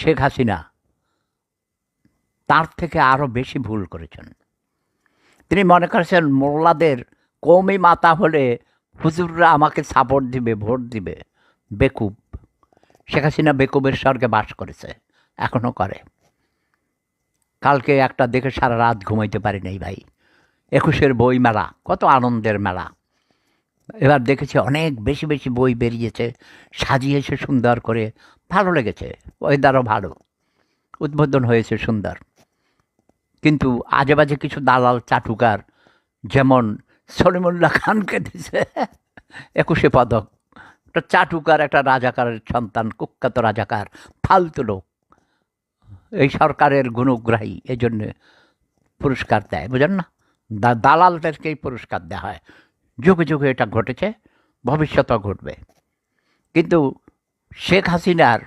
শেখ হাসিনা তার থেকে আরও বেশি ভুল করেছেন। তিনি মনে করেছেন মোল্লাদের কওমি মাতা হলে হুজুররা আমাকে সাপোর্ট দিবে, ভোট দিবে। বেকুব। শেখ হাসিনা বেকুবের স্বর্গে বাস করেছে, এখনও করে। কালকে একটা দেখে সারা রাত ঘুমাইতে পারি নাই ভাই। ২১-এর বই মেলা, কত আনন্দের মেলা। এবার দেখেছি অনেক বেশি বেশি বই বেরিয়েছে, সাজিয়েছে সুন্দর করে, ভালো লেগেছে। ওয়েদারও ভালো, উদ্বোধন হয়েছে সুন্দর। কিন্তু আজে বাজে কিছু দালাল চাটুকার, যেমন সলিমুল্লাহ খানকে দিছে ২১-এ পদক। একটা চাটুকার, একটা রাজাকারের সন্তান, কুখ্যাত রাজাকার, ফালতু লোক। এই সরকারের গুণগ্রাহী, এই জন্যে পুরস্কার দেয়, বুঝেন না? দালালদেরকেই পুরস্কার দেওয়া হয়। যুগে যুগে এটা ঘটেছে, ভবিষ্যতেও ঘটবে। কিন্তু শেখ হাসিনার,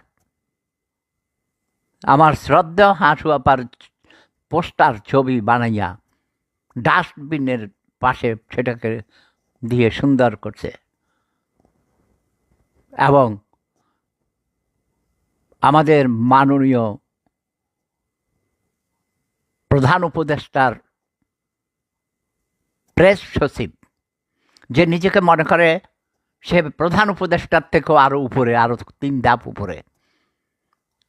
আমার শ্রদ্ধা হাসু আপার পোস্টার ছবি বানাইয়া ডাস্টবিনের পাশে সেটাকে দিয়ে সুন্দর করছে। এবং আমাদের মাননীয় প্রধান উপদেষ্টার প্রেস সচিব, যে নিজেকে মনে করে সে প্রধান উপদেষ্টার থেকেও আরও উপরে, আরও ৩ ধাপ উপরে,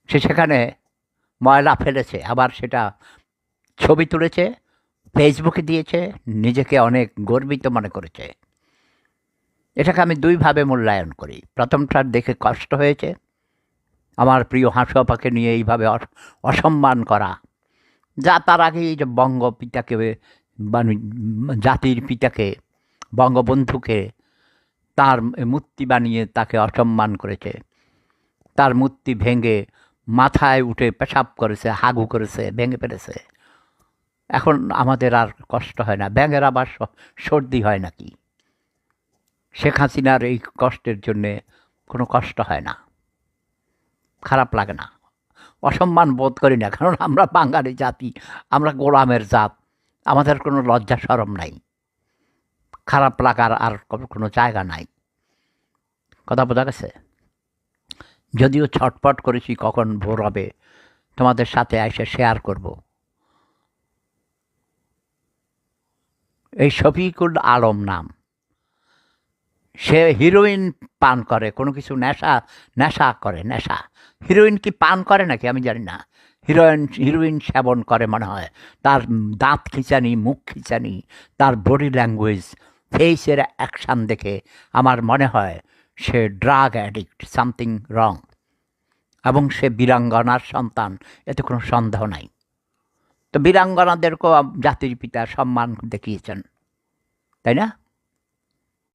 সে সেখানে ময়লা ফেলেছে, আবার সেটা ছবি তুলেছে, ফেসবুকে দিয়েছে, নিজেকে অনেক গর্বিত মনে করেছে। এটাকে আমি দুইভাবে মূল্যায়ন করি। প্রথমটার দেখে কষ্ট হয়েছে, আমার প্রিয় হাসু আপাকে নিয়ে এইভাবে অসম্মান করা, যা তার আগে এই যে বঙ্গপিতাকে, জাতির পিতাকে, বঙ্গবন্ধুকে তার মূর্তি বানিয়ে তাকে অসম্মান করেছে। তার মূর্তি ভেঙে মাথায় উঠে পেশাব করেছে, হাগু করেছে, ভেঙে ফেলেছে। এখন আমাদের আর কষ্ট হয় না। ব্যাঙের আবার সর্দি হয় নাকি? শেখ হাসিনার এই কষ্টের জন্যে কোনো কষ্ট হয় না, খারাপ লাগে না, অসম্মান বোধ করি না। কারণ আমরা বাঙালি জাতি, আমরা গোলামের জাত, আমাদের কোনো লজ্জা শরম নাই, খারাপ লাগার আর কোনো জায়গা নাই। কথা বোঝা গেছে? যদিও ছটপট করেছি কখন ভোর হবে, তোমাদের সাথে এসে শেয়ার করব। এই শফিকুল আলম নাম, সে হিরোইন পান করে, কোনো কিছু নেশা করে, নেশা। হিরোইন কি পান করে নাকি আমি জানি না, হিরোইন সেবন করে মনে হয়। তার দাঁত খিঁচানি, মুখ খিঁচানি, তার বডি ল্যাঙ্গুয়েজ, ফেসের অ্যাকশান দেখে আমার মনে হয় সে ড্রাগ অ্যাডিক্ট, সামথিং রং। এবং সে বীরাঙ্গনার সন্তান, এতে কোনো সন্দেহ নাই। তো বীরাঙ্গনাদেরকেও জাতির পিতা সম্মান দেখিয়েছেন, তাই না?